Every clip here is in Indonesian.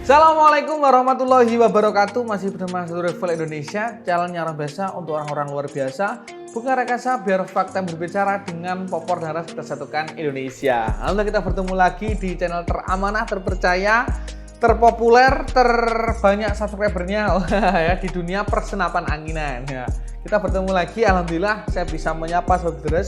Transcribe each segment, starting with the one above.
Assalamualaikum warahmatullahi wabarakatuh. Masih bersama Satu Rival Indonesia, channelnya orang biasa untuk orang-orang luar biasa. Bukan rekayasa, biar fakta berbicara dengan popor dan ras kita satukan Indonesia. Alhamdulillah kita bertemu lagi di channel teramanah, terpercaya, terpopuler, terbanyak subscribernya ya di dunia persenapan anginan. Ya. Kita bertemu lagi, alhamdulillah saya bisa menyapa saudara.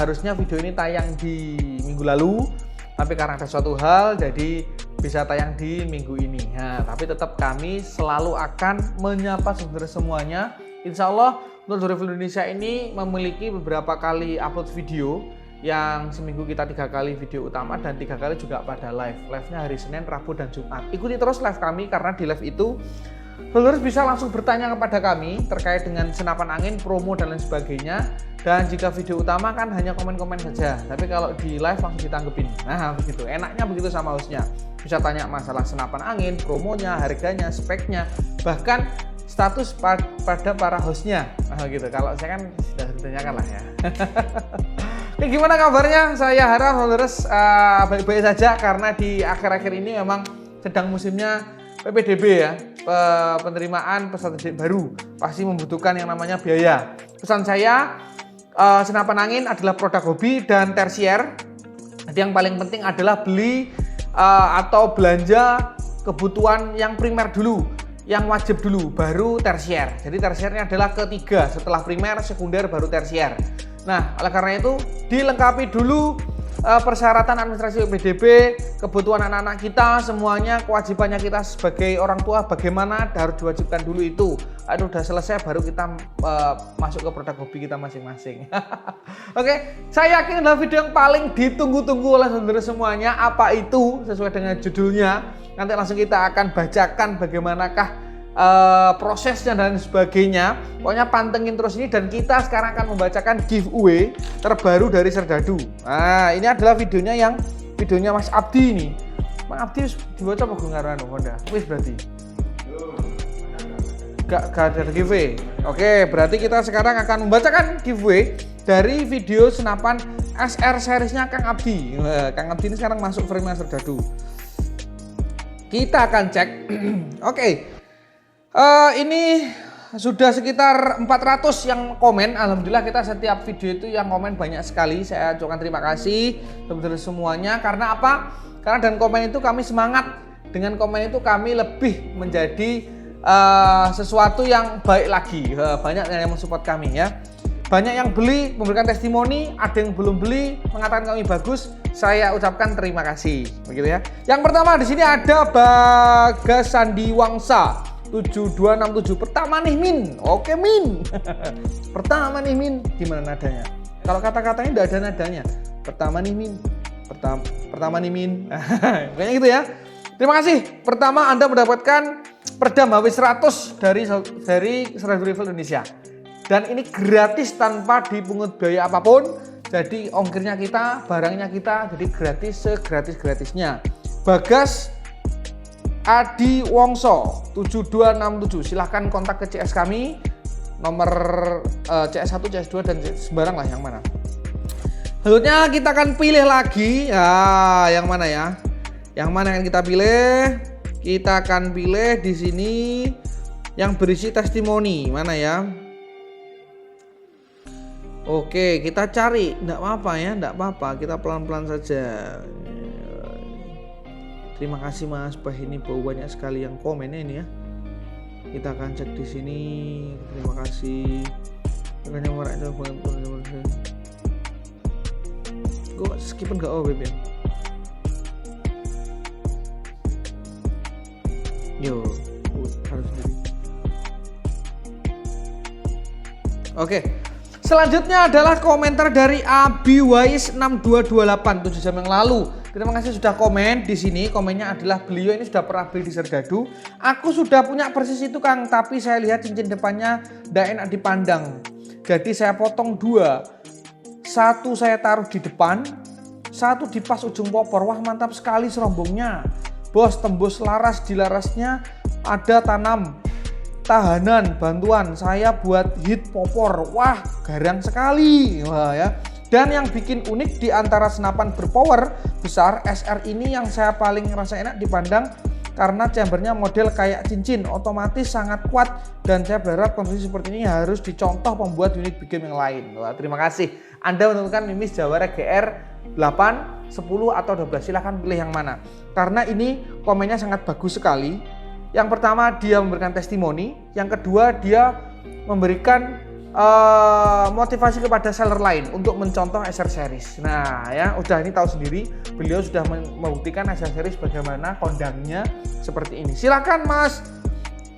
Harusnya video ini tayang di minggu lalu, tapi karena ada suatu hal jadi bisa tayang di minggu ini. Nah, tapi tetap kami selalu akan menyapa saudara semuanya. Insya Allah untuk Satu Rival Indonesia ini memiliki beberapa kali upload video, yang seminggu kita 3 kali video utama dan 3 kali juga pada live-nya hari Senin, Rabu, dan Jumat. Ikuti terus live kami karena di live itu saudara bisa langsung bertanya kepada kami terkait dengan senapan angin, promo, dan lain sebagainya. Dan jika video utama kan hanya komen-komen saja, tapi kalau di live langsung ditanggepin. Nah begitu, enaknya begitu sama hostnya. Bisa tanya masalah senapan angin, promonya, harganya, speknya, bahkan status pada para hostnya. Nah gitu, kalau saya kan sudah ditanyakan lah ya. Ini gimana kabarnya? Saya harap saudara baik-baik saja karena di akhir-akhir ini memang sedang musimnya PPDB ya, penerimaan peserta didik baru, pasti membutuhkan yang namanya biaya. Pesan saya, senapan angin adalah produk hobi dan tersier. Jadi yang paling penting adalah beli atau belanja kebutuhan yang primer dulu, yang wajib dulu, baru tersier. Jadi tersiernya adalah ketiga, setelah primer, sekunder, baru tersier. Nah, oleh karena itu dilengkapi dulu persyaratan administrasi PPDB, kebutuhan anak-anak kita, semuanya kewajibannya kita sebagai orang tua bagaimana harus diwajibkan dulu itu. Aduh, udah selesai baru kita masuk ke produk hobi kita masing-masing. Oke, saya yakin adalah video yang paling ditunggu-tunggu oleh saudara semuanya. Apa itu? Sesuai dengan judulnya. Nanti langsung kita akan bacakan bagaimanakah prosesnya dan sebagainya. Pokoknya pantengin terus ini, dan kita sekarang akan membacakan giveaway terbaru dari Serdadu. Nah, ini adalah videonya Mas Abdi ini. Bang Abdi dibaca apa gue ngaran Honda? Wis berarti. Gak ada giveaway. Oke, berarti kita sekarang akan membacakan giveaway dari video senapan SR seriesnya Kang Abdi. Kang Abdi ini sekarang masuk frame Serdadu. Kita akan cek. Oke. Ini sudah sekitar 400 yang komen. Alhamdulillah kita setiap video itu yang komen banyak sekali. Saya ucapkan terima kasih saudara semuanya. Karena apa? Karena dengan komen itu kami semangat. Dengan komen itu kami lebih menjadi sesuatu yang baik lagi. Banyak yang mensupport kami ya. Banyak yang beli, memberikan testimoni. Ada yang belum beli, mengatakan kami bagus. Saya ucapkan terima kasih. Begitu ya. Yang pertama di sini ada Bagas Sandi Wangsa 7267. Pertama nih Min. Oke Min. Pertama nih Min. Gimana nadanya? Kalau kata-katanya tidak ada nadanya. Pertama nih Min. Pertama nih Min. Kayaknya gitu ya. Terima kasih. Pertama Anda mendapatkan Perdam HW100 dari Satu Rival Indonesia. Dan ini gratis tanpa dipungut biaya apapun. Jadi ongkirnya kita, barangnya kita, jadi gratis segratis-gratisnya. Bagas Adi Wongso 7267. Silahkan kontak ke CS kami, nomor CS1, CS2, dan sembarang lah yang mana. Selanjutnya kita akan pilih lagi. Yang mana ya? Yang mana yang kita pilih? Kita akan pilih di sini yang berisi testimoni. Mana ya? Oke, kita cari. Enggak apa-apa ya, enggak apa-apa. Kita pelan-pelan saja. Terima kasih Mas Bah, ini banyak sekali yang komennya ini ya. Kita akan cek di sini. Terima kasih. Gue skip enggak BBM. Yo, harus sendiri. Oke. Selanjutnya adalah komentar dari Abi Wais 6228 7 jam yang lalu. Terima kasih sudah komen di sini. Komennya adalah beliau ini sudah pernah beli di Serdadu. Aku sudah punya persis itu Kang, tapi saya lihat cincin depannya tidak enak dipandang. Jadi saya potong 2. Satu saya taruh di depan, satu di pas ujung popor. Wah mantap sekali serombongnya. Bos, tembus laras, di larasnya ada tanam tahanan bantuan saya buat hit popor. Wah garang sekali. Wah ya. Dan yang bikin unik di antara senapan berpower besar SR ini yang saya paling ngerasa enak dipandang, karena chambernya model kayak cincin, otomatis sangat kuat, dan saya berharap kondisi seperti ini harus dicontoh pembuat unit big game yang lain. Wah, terima kasih. Anda menentukan Mimis Jawara GR 8, 10 atau 12, silahkan pilih yang mana. Karena ini komennya sangat bagus sekali. Yang pertama dia memberikan testimoni, yang kedua dia memberikan motivasi kepada seller lain untuk mencontoh SR series. Nah ya, udah ini tahu sendiri, beliau sudah membuktikan SR series bagaimana kondangnya seperti ini. Silakan Mas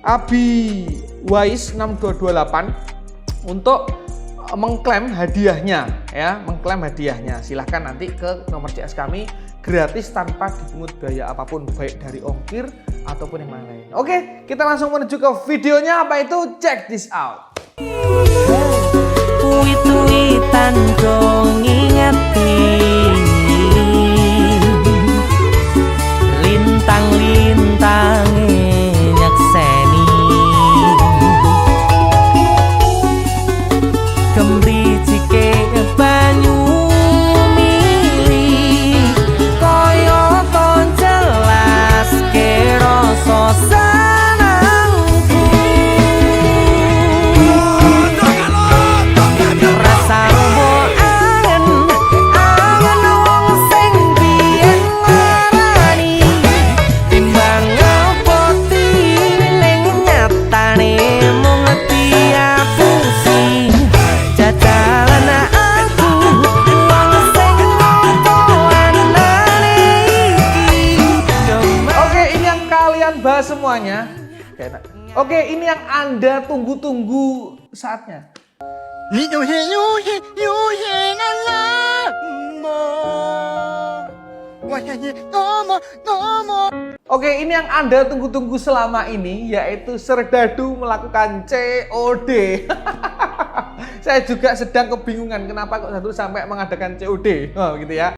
Abi Wais 6228 untuk mengklaim hadiahnya ya, mengklaim hadiahnya. Silahkan nanti ke nomor CS kami, gratis tanpa dipungut biaya apapun, baik dari ongkir ataupun yang lain. Oke, kita langsung menuju ke videonya, apa itu, check this out. Tuwi-tuwitan dong ngingeti, lintang-lintange nyekseni, kemricike banyu mili, kaya ton jelas ke rasa semuanya. Oke, ini yang Anda tunggu-tunggu saatnya. Oke, ini yang Anda tunggu-tunggu selama ini, yaitu Serdadu melakukan COD. Saya juga sedang kebingungan kenapa kok Serdadu sampai mengadakan COD. Oh, gitu ya.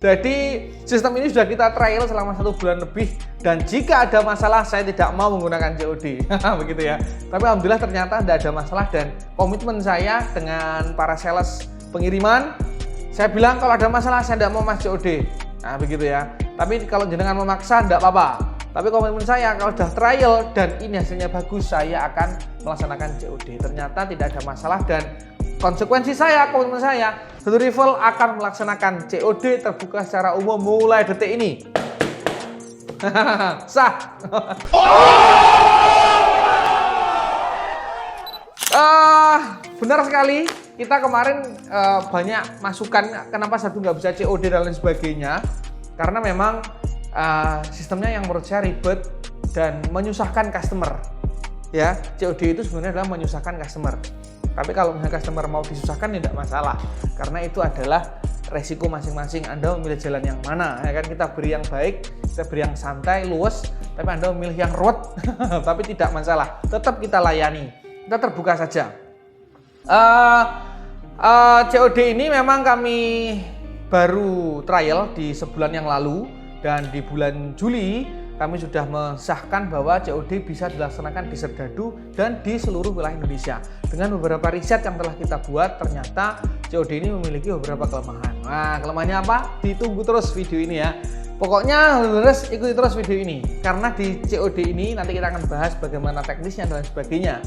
Jadi sistem ini sudah kita trial selama 1 bulan lebih, dan jika ada masalah saya tidak mau menggunakan COD. Begitu ya. Tapi alhamdulillah ternyata tidak ada masalah, dan komitmen saya dengan para sales pengiriman, saya bilang kalau ada masalah saya tidak mau mas COD. Nah begitu ya. Tapi kalau jenengan memaksa tidak apa-apa. Tapi komitmen saya kalau sudah trial dan ini hasilnya bagus, saya akan melaksanakan COD. Ternyata tidak ada masalah, dan konsekuensi saya, komitmen saya, Serdadu Rival akan melaksanakan COD terbuka secara umum mulai detik ini. Sah. Benar sekali, kita kemarin banyak masukan kenapa Serdadu nggak bisa COD dan lain sebagainya. Karena memang sistemnya yang menurut saya ribet dan menyusahkan customer. Ya, COD itu sebenarnya adalah menyusahkan customer. Tapi kalau misalnya customer mau disusahkan tidak masalah, karena itu adalah resiko masing-masing. Anda memilih jalan yang mana, ya kan? Kita beri yang baik, kita beri yang santai, luwes, tapi Anda memilih yang ruwet, tapi tidak masalah. Tetap kita layani, kita terbuka saja. COD ini memang kami baru trial di sebulan yang lalu, dan di bulan Juli kami sudah mensahkan bahwa COD bisa dilaksanakan di Serdadu dan di seluruh wilayah Indonesia. Dengan beberapa riset yang telah kita buat, ternyata COD ini memiliki beberapa kelemahan. Nah, kelemahannya apa? Ditunggu terus video ini ya. Pokoknya harus ikuti terus video ini, karena di COD ini nanti kita akan bahas bagaimana teknisnya dan sebagainya.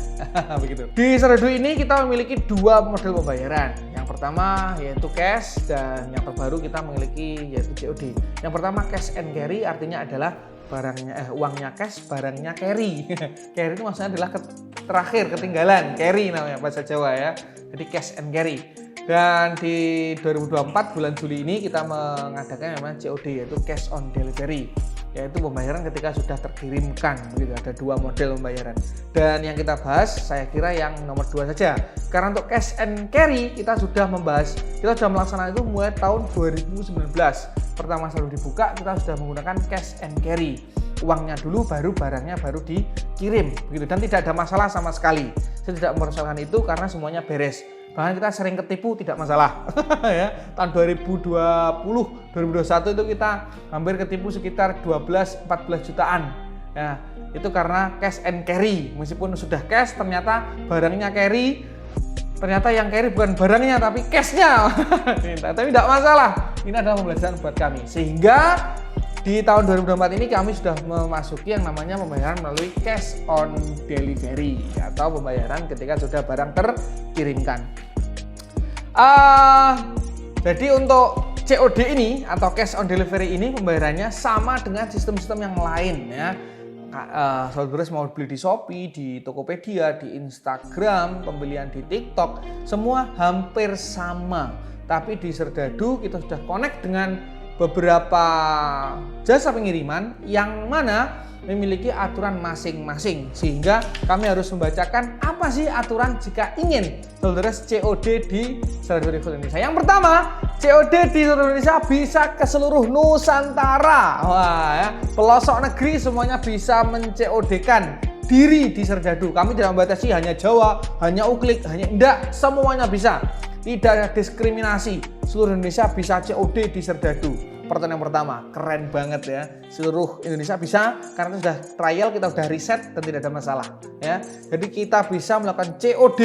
Begitu. Di Serdadu ini kita memiliki 2 model pembayaran. Yang pertama yaitu cash, dan yang terbaru kita memiliki yaitu COD. Yang pertama cash and carry, artinya adalah barangnya uangnya cash, barangnya carry. Carry itu maksudnya adalah terakhir, ketinggalan, carry namanya bahasa Jawa ya. Jadi cash and carry. Dan di 2024 bulan Juli ini kita mengadakan namanya COD, yaitu cash on delivery, yaitu pembayaran ketika sudah terkirimkan. Begitu, ada 2 model pembayaran. Dan yang kita bahas saya kira yang nomor 2 saja. Karena untuk cash and carry kita sudah membahas, kita sudah melaksanakan itu mulai tahun 2019. Pertama selalu dibuka, kita sudah menggunakan cash and carry. Uangnya dulu, baru barangnya baru dikirim. Begitu, dan tidak ada masalah sama sekali. Saya tidak mempersoalkan itu karena semuanya beres. Bahkan kita sering ketipu, tidak masalah. Ya, tahun 2020, 2021 itu kita hampir ketipu sekitar 12-14 jutaan. Ya, itu karena cash and carry. Meskipun sudah cash, ternyata barangnya carry. Ternyata yang carry bukan barangnya, tapi cashnya. Tapi tidak masalah. ini adalah pembelajaran buat kami. Sehingga di tahun 2024 ini kami sudah memasuki yang namanya pembayaran melalui cash on delivery atau pembayaran ketika sudah barang terkirimkan. Jadi untuk COD ini atau cash on delivery ini pembayarannya sama dengan sistem-sistem yang lain ya. Saudara mau beli di Shopee, di Tokopedia, di Instagram, pembelian di TikTok, semua hampir sama. Tapi di Serdadu kita sudah connect dengan beberapa jasa pengiriman yang mana memiliki aturan masing-masing, sehingga kami harus membacakan apa sih aturan jika ingin saudara COD di Serdadu Travel Indonesia. Yang pertama, COD di seluruh Indonesia bisa ke seluruh Nusantara. Wah ya, pelosok negeri semuanya bisa men-COD-kan diri di Serdadu. Kami tidak membatasi hanya Jawa, hanya Uklik, hanya enggak, semuanya bisa. Tidak ada diskriminasi, seluruh Indonesia bisa COD di Serdadu. Pertanyaan yang pertama, keren banget ya. Seluruh Indonesia bisa karena itu sudah trial, kita sudah riset dan tidak ada masalah ya. Jadi kita bisa melakukan COD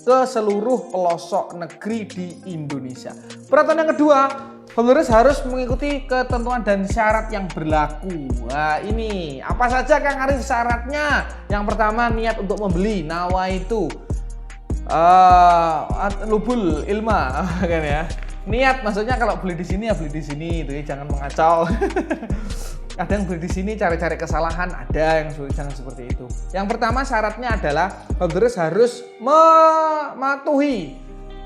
ke seluruh pelosok negeri di Indonesia. Pertanyaan yang kedua, pembeli harus mengikuti ketentuan dan syarat yang berlaku. Nah ini apa saja Kang Aris syaratnya? Yang pertama, niat untuk membeli, nawaitu lubul ilma kan ya. Niat maksudnya kalau beli di sini ya beli di sini itu ya, jangan mengacau. Ada yang beli di sini cari-cari kesalahan, ada yang jangan seperti itu. Yang pertama syaratnya adalah pembeli harus mematuhi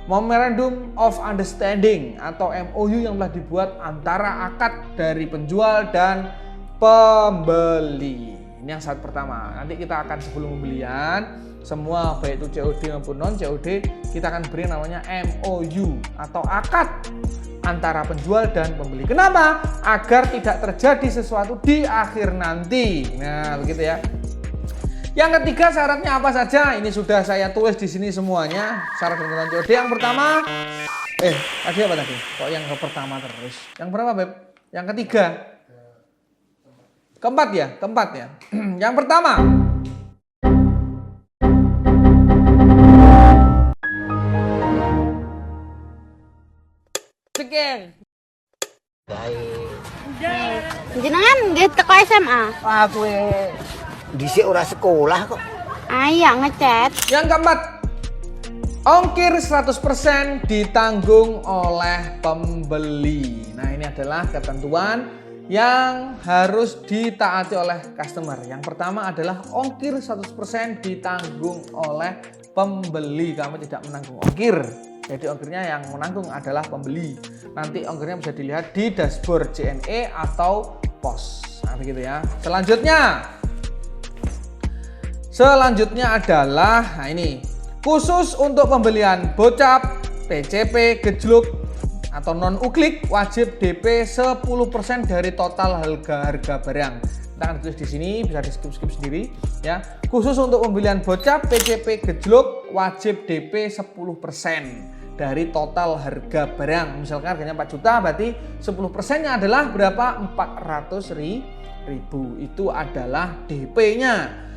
Memorandum of Understanding atau MOU yang telah dibuat antara akad dari penjual dan pembeli. Ini yang syarat pertama. Nanti kita akan sebelum pembelian semua baik itu COD maupun non COD kita akan beri namanya MOU atau akad antara penjual dan pembeli. Kenapa? Agar tidak terjadi sesuatu di akhir nanti. Nah, begitu ya. Yang ketiga syaratnya apa saja? Ini sudah saya tulis di sini semuanya. Syarat dan COD yang pertama tadi apa tadi? Kok yang pertama terus? Yang berapa, Beb? Yang ketiga. Keempat ya? Yang pertama, jenengan nggih teko SMA? Aku dhisik ora sekolah kok. Ayo ngechat. Yang keempat, ongkir 100% ditanggung oleh pembeli. Nah, ini adalah ketentuan yang harus ditaati oleh customer. Yang pertama adalah ongkir 100% ditanggung oleh pembeli. Kami tidak menanggung ongkir. Jadi ongkirnya yang menanggung adalah pembeli. Nanti ongkirnya bisa dilihat di dashboard JNE atau POS. Nah, begitu ya. Selanjutnya adalah ini khusus untuk pembelian bocap, PCP, gejluk atau non uklik wajib DP 10% dari total harga barang. Kita akan tulis di sini, bisa di skip sendiri ya. Khusus untuk pembelian bocap, PCP, gejluk wajib DP 10% dari total harga barang. Misalkan harganya 4 juta, berarti 10%-nya adalah berapa? 400.000. Itu adalah DP-nya.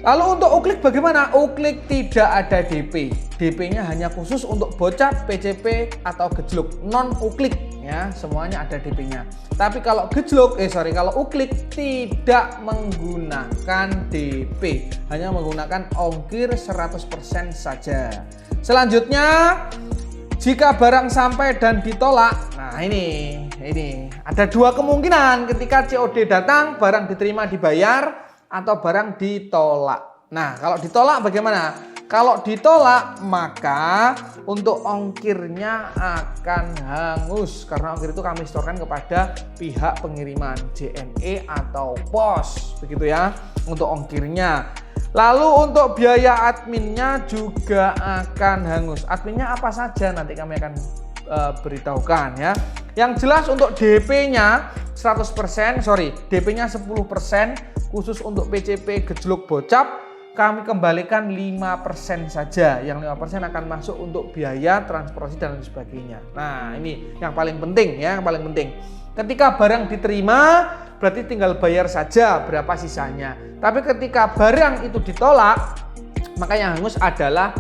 Lalu untuk uklik bagaimana? Uklik tidak ada DP. DP-nya hanya khusus untuk bocap, PCP atau gejluk. Non uklik ya, semuanya ada DP-nya. Tapi kalau kalau uklik tidak menggunakan DP, hanya menggunakan ongkir 100% saja. Selanjutnya, jika barang sampai dan ditolak, nah ini ada dua kemungkinan ketika COD datang, barang diterima dibayar atau barang ditolak. Nah, kalau ditolak bagaimana? Kalau ditolak maka untuk ongkirnya akan hangus karena ongkir itu kami setorkan kepada pihak pengiriman JNE atau POS, begitu ya untuk ongkirnya. Lalu untuk biaya adminnya juga akan hangus. Adminnya apa saja nanti kami akan beritahukan ya. Yang jelas untuk DP-nya 10% khusus untuk PCP gejluk bocap kami kembalikan 5% saja. Yang 5% akan masuk untuk biaya transportasi dan lain sebagainya. Nah, ini yang paling penting ya, Ketika barang diterima berarti tinggal bayar saja berapa sisanya. Tapi ketika barang itu ditolak, maka yang hangus adalah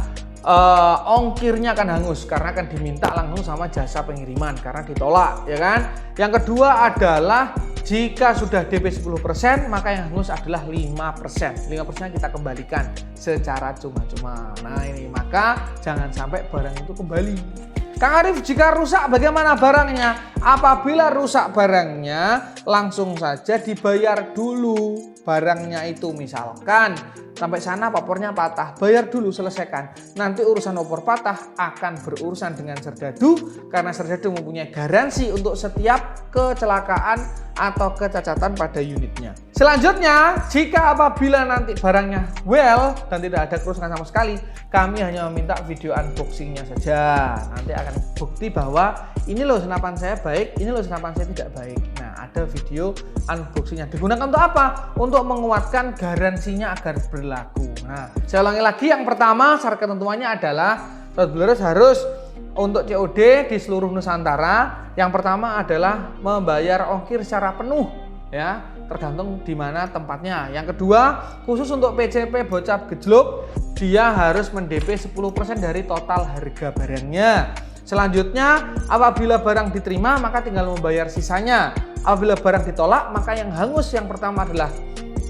ongkirnya akan hangus karena akan diminta langsung sama jasa pengiriman karena ditolak, ya kan? Yang kedua adalah jika sudah DP 10%, maka yang hangus adalah 5%. 5% kita kembalikan secara cuma-cuma. Nah ini, maka jangan sampai barang itu kembali. Kang Arif, jika rusak bagaimana barangnya? Apabila rusak barangnya, langsung saja dibayar dulu barangnya itu. Misalkan sampai sana popornya patah, bayar dulu, selesaikan. Nanti urusan opor patah akan berurusan dengan Serdadu karena Serdadu mempunyai garansi untuk setiap kecelakaan atau kecacatan pada unitnya. Selanjutnya, jika apabila nanti barangnya well dan tidak ada kerusakan sama sekali, kami hanya meminta video unboxingnya saja. Nanti akan bukti bahwa ini loh senapan saya baik, ini loh senapan saya tidak baik. Nah, ada video unboxingnya. Digunakan untuk apa? Untuk menguatkan garansinya agar berlaku. Nah, saya ulangi lagi, yang pertama syarat ketentuannya adalah Sobat harus untuk COD di seluruh Nusantara. Yang pertama adalah membayar ongkir secara penuh, ya, tergantung di mana tempatnya. Yang kedua, khusus untuk PCP bocap gejluk, dia harus mendp 10% dari total harga barangnya. Selanjutnya, apabila barang diterima maka tinggal membayar sisanya. Apabila barang ditolak, maka yang hangus yang pertama adalah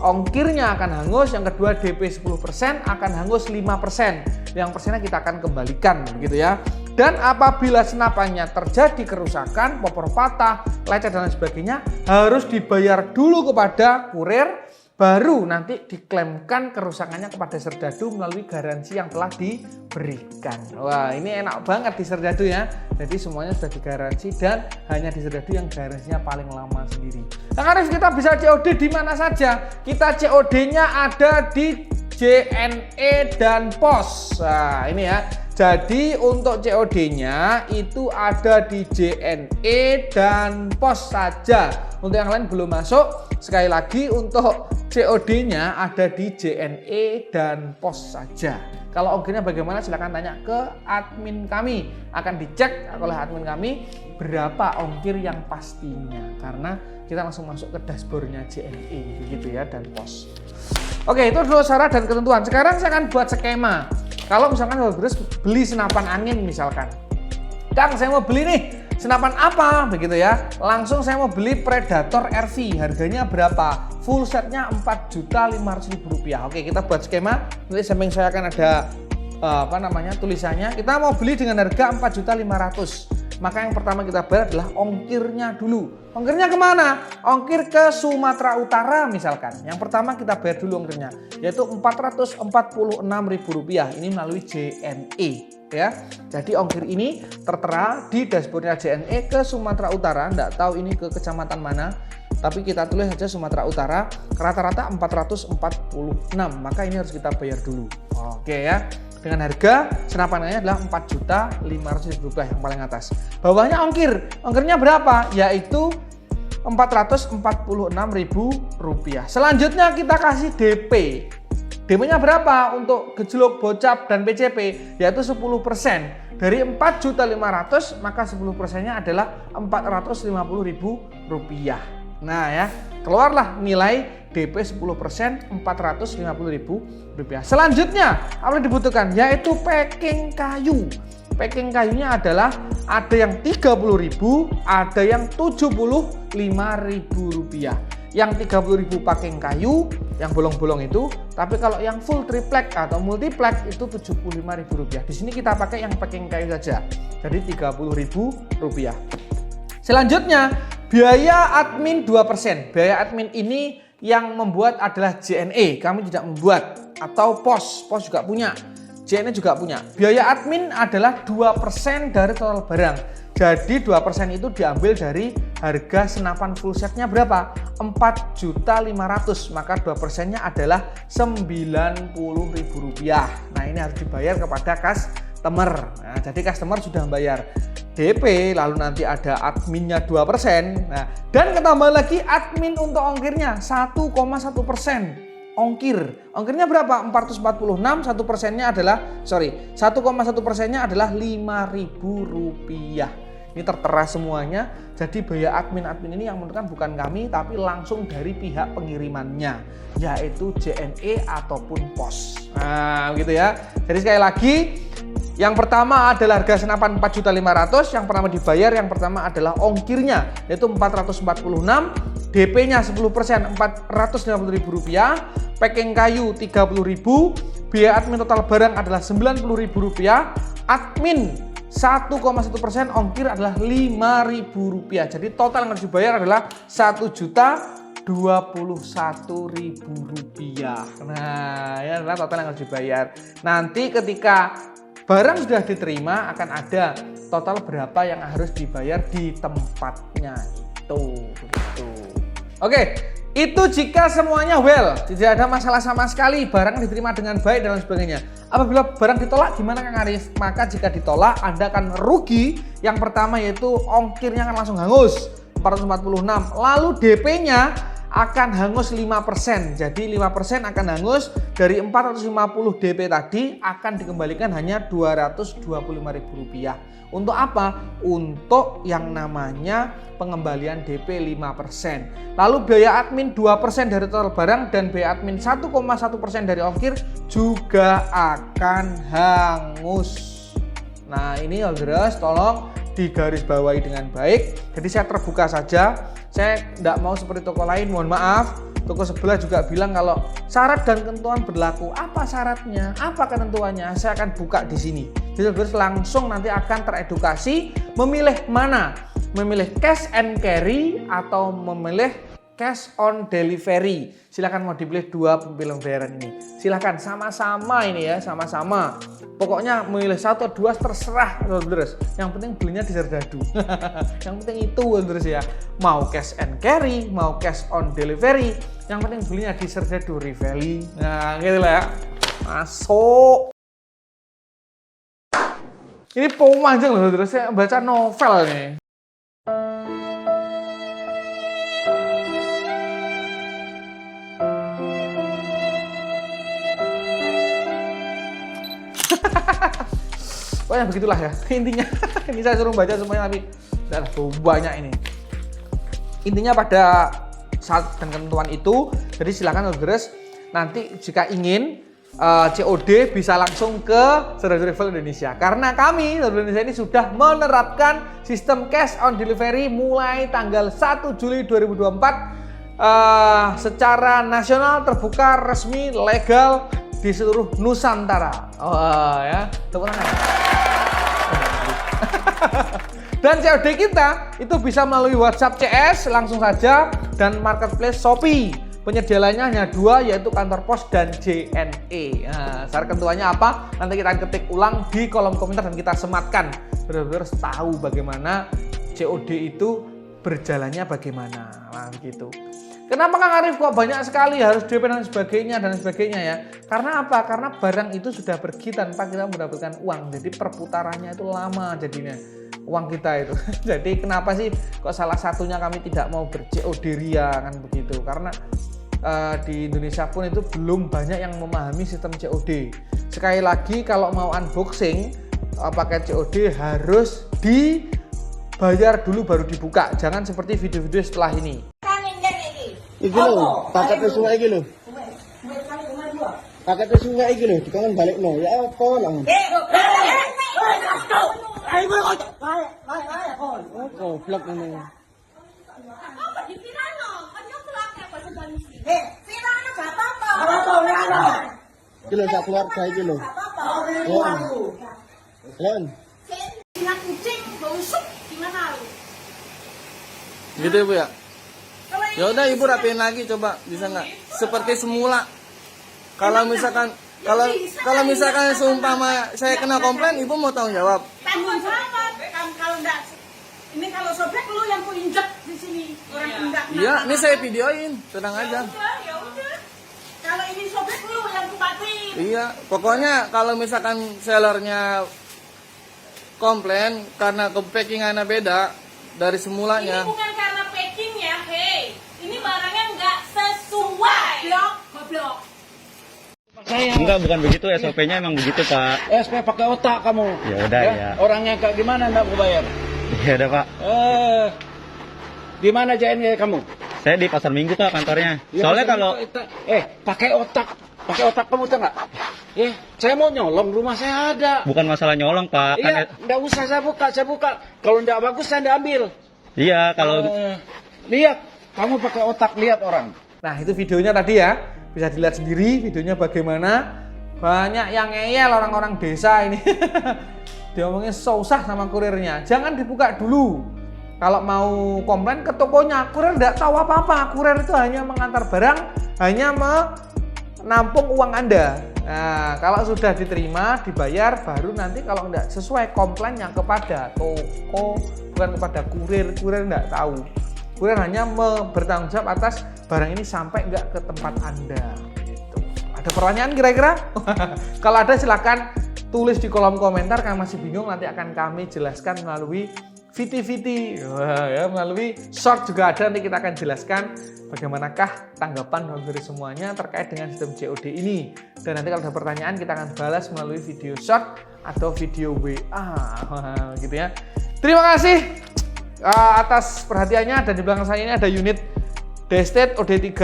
ongkirnya akan hangus, yang kedua DP 10% akan hangus 5%. Yang persennya kita akan kembalikan, begitu ya. Dan apabila senapannya terjadi kerusakan, popor patah, lecet dan lain sebagainya, harus dibayar dulu kepada kurir, baru nanti diklaimkan kerusakannya kepada Serdadu melalui garansi yang telah diberikan. Wah, ini enak banget di Serdadu ya. Jadi semuanya sudah digaransi dan hanya di Serdadu yang garansinya paling lama sendiri. Kang Arif, kita bisa COD di mana saja? Kita COD-nya ada di JNE dan POS. Nah, ini ya. Jadi untuk COD-nya itu ada di JNE dan POS saja. Untuk yang lain belum masuk. Sekali lagi, untuk COD-nya ada di JNE dan POS saja. Kalau ongkirnya bagaimana, silahkan tanya ke admin kami. Akan dicek oleh admin kami berapa ongkir yang pastinya. Karena kita langsung masuk ke dashboardnya JNE begitu ya, dan POS. Oke, itu dulu syarat dan ketentuan. Sekarang saya akan buat skema. Kalau misalkan Sobat beli senapan angin misalkan, Kang, saya mau beli nih senapan apa begitu ya, langsung saya mau beli Predator RV, harganya berapa? Full setnya Rp4.500.000. Oke, kita buat skema. Nanti samping saya akan ada tulisannya. Kita mau beli dengan harga Rp4.500.000. Maka yang pertama kita bayar adalah ongkirnya dulu. Ongkirnya kemana? Ongkir ke Sumatera Utara misalkan. Yang pertama kita bayar dulu ongkirnya, yaitu Rp446.000. Ini melalui JNE. Ya, jadi ongkir ini tertera di dashboardnya JNE ke Sumatera Utara. Nggak tahu ini ke kecamatan mana, tapi kita tulis saja Sumatera Utara. Rata-rata 446, maka ini harus kita bayar dulu. Oke ya, dengan harga senapannya adalah Rp4.500.000 yang paling atas. Bawahnya ongkirnya berapa? Yaitu Rp446.000. Selanjutnya kita kasih DP. DP-nya berapa untuk gejluk, bocap, dan PCP? Yaitu 10%. Dari Rp4.500.000, maka 10%-nya adalah Rp450.000. Nah ya, keluarlah nilai DP 10% Rp450.000. Selanjutnya, apa yang dibutuhkan? Yaitu packing kayu. Packing kayunya adalah ada yang Rp30.000, ada yang Rp75.000. Yang Rp30.000 packing kayu, yang bolong-bolong itu. Tapi kalau yang full triplek atau multiplex itu Rp75.000. Di sini kita pakai yang packing kayu saja. Jadi Rp30.000. Selanjutnya, biaya admin 2%. Biaya admin ini yang membuat adalah JNE. Kami tidak membuat. Atau POS. POS juga punya. JNE juga punya. Biaya admin adalah 2% dari total barang. Jadi 2% itu diambil dari harga senapan full setnya berapa? Rp4.500.000. Maka 2%-nya adalah Rp90.000. Nah, ini harus dibayar kepada customer. Nah, jadi customer sudah membayar DP, lalu nanti ada adminnya 2%. Nah, dan ketambah lagi admin untuk ongkirnya 1,1%. Ongkirnya berapa? 446, 1%-nya adalah 1,1%-nya adalah Rp5.000. Ini tertera semuanya. Jadi biaya admin ini yang menentukan bukan kami, tapi langsung dari pihak pengirimannya, yaitu JNE ataupun POS. Nah, gitu ya. Jadi sekali lagi, Yang pertama adalah harga senapan 4.500.000, yang pertama dibayar, yang pertama adalah ongkirnya yaitu 446, DP-nya 10% Rp450.000, packing kayu Rp30.000, biaya admin total barang adalah Rp90.000, admin 1,1%, ongkir adalah Rp5.000. Jadi total yang harus dibayar adalah Rp1.021.000. Nah, ini adalah total yang harus dibayar. Nanti ketika barang sudah diterima akan ada total berapa yang harus dibayar di tempatnya itu. Begitu. Oke, itu jika semuanya well, tidak ada masalah sama sekali, barang diterima dengan baik dan lain sebagainya. Apabila barang ditolak gimana Kang Arif? Maka jika ditolak Anda akan rugi. Yang pertama yaitu ongkirnya akan langsung hangus 446, lalu DP-nya akan hangus 5%. Jadi 5% akan hangus dari 450 DP tadi akan dikembalikan hanya Rp225.000. Untuk apa? Untuk yang namanya pengembalian DP 5%. Lalu biaya admin 2% dari total barang dan biaya admin 1,1% dari ongkir juga akan hangus. Nah, ini orderes tolong digarisbawahi dengan baik. Jadi saya terbuka saja. Saya tidak mau seperti toko lain, mohon maaf. Toko sebelah juga bilang kalau syarat dan ketentuan berlaku. Apa syaratnya? Apa ketentuannya? Saya akan buka di sini. Jadi langsung nanti akan teredukasi memilih mana? Memilih cash and carry atau memilih cash on delivery. Silahkan mau dipilih dua pembayaran ini. Silahkan sama-sama ini ya, sama-sama. Pokoknya memilih satu atau dua terserah, Saudara. Yang penting belinya di Serdadu. Yang penting itu, Saudara ya. Mau cash and carry, mau cash on delivery, yang penting belinya di Serdadu Rivelli. Nah, gitu lah ya. Masuk. Ini panjang loh, Saudara. Saya baca novel nih. Pokoknya begitulah ya intinya. Ini saya suruh baca semuanya tapi udah banyak ini. Intinya pada syarat dan ketentuan itu, jadi silakan orderes. Nanti jika ingin COD bisa langsung ke Serdadu Travel Indonesia. Karena kami Serdadu Indonesia ini sudah menerapkan sistem cash on delivery mulai tanggal 1 Juli 2024 secara nasional, terbuka, resmi, legal di seluruh Nusantara. Oh ya, tepuk tangan. Dan COD kita itu bisa melalui WhatsApp CS langsung saja dan marketplace Shopee. Penyedia lainnya hanya dua, yaitu kantor pos dan JNE. Nah, syarat ketentuannya apa? Nanti kita ketik ulang di kolom komentar dan kita sematkan. Benar-benar tahu bagaimana COD itu berjalannya bagaimana. Nah, begitu. Kenapa Kang Arif kok banyak sekali harus DP dan sebagainya ya? Karena apa? Karena barang itu sudah pergi tanpa kita mendapatkan uang. Jadi perputarannya itu lama jadinya uang kita itu. Jadi kenapa sih kok salah satunya kami tidak mau ber-COD ria kan begitu? Karena di Indonesia pun itu belum banyak yang memahami sistem COD. Sekali lagi kalau mau unboxing pakai COD harus dibayar dulu baru dibuka. Jangan seperti video-video setelah ini. Iki lho, paket wis sungai iki lho. Paket wis sungai iki lho, dikangen balikno. Ya apa lah. Oh, vlog ini. Iki lho sak keluarga iki lho. Len. kucing busuk gimana lu? Gitu ya Bu ya? Ya udah Ibu rapiin lagi coba, bisa nggak? Seperti semula. Kalau misalkan seumpama saya kena komplain, Ibu mau tanggung jawab? Tanggung jawab. Kalau enggak, ini kalau sobek lu yang ku injek di sini. Orang enggak. Iya, ini saya videoin, tenang aja. Ya udah. Kalau ini sobek lu yang ku patin. Iya, pokoknya kalau misalkan sellernya komplain karena packingannya beda dari semulanya. Ini bukan karena packingnya, hei. Ini barangnya nggak sesuai. Goblok. Enggak, bukan begitu, SOP-nya emang begitu, Pak. SP pakai otak kamu. Ya udah ya. Orangnya kayak gimana enggak mau bayar? Ya udah, Pak. Di mana JNE kamu? Saya di Pasar Minggu, Pak, kantornya. Ya, Soalnya Pasar kalau Minggu, pakai otak kamu tuh enggak? Ya, saya mau nyolong, rumah saya ada. Bukan masalah nyolong, Pak. Iya, nggak usah saya buka. Kalau nggak bagus saya nggak ambil. Iya, kalau Lihat, kamu pakai otak lihat orang. Nah, itu videonya tadi ya. Bisa dilihat sendiri videonya bagaimana. Banyak yang ngeyel orang-orang desa ini. Diomongin susah sama kurirnya. Jangan dibuka dulu. Kalau mau komplain ke tokonya, kurir nggak tahu apa-apa. Kurir itu hanya mengantar barang, hanya menampung uang Anda. Nah, kalau sudah diterima, dibayar, baru nanti kalau nggak sesuai komplainnya kepada toko, bukan kepada kurir. Kurir nggak tahu. Kurir hanya bertanggung jawab atas barang ini sampai nggak ke tempat Anda. Gitu. Ada pertanyaan kira-kira? Kalau ada silakan tulis di kolom komentar. Kami masih bingung, nanti akan kami jelaskan melalui VT, ya, melalui short juga ada, nanti kita akan jelaskan bagaimanakah tanggapan dari semuanya terkait dengan sistem COD ini. Dan nanti kalau ada pertanyaan kita akan balas melalui video short atau video WA, gitu ya. Terima kasih atas perhatiannya. Dan di belakang saya ini ada unit Destet OD3,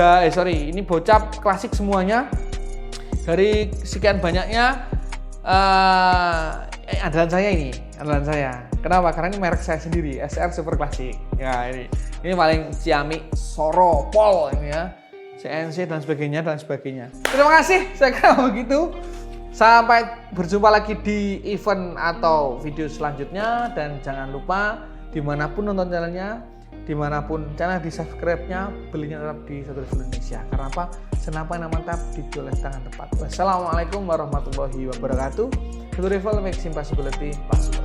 ini bocap klasik semuanya. Dari sekian banyaknya andalan saya. Kenapa? Karena ini merek saya sendiri, SR Super Classic. Ya, ini paling ciamik, Soro, Pol ini ya. CNC dan sebagainya. Terima kasih, saya kira begitu. Sampai berjumpa lagi di event atau video selanjutnya. Dan jangan lupa dimanapun nonton channelnya, dimanapun channel di subscribe-nya, belinya tetap di Satu Rival Indonesia. Karena apa? Senapan yang mantap dijual tangan tepat. Wassalamualaikum warahmatullahi wabarakatuh. Satu Rival, make simplicity possible.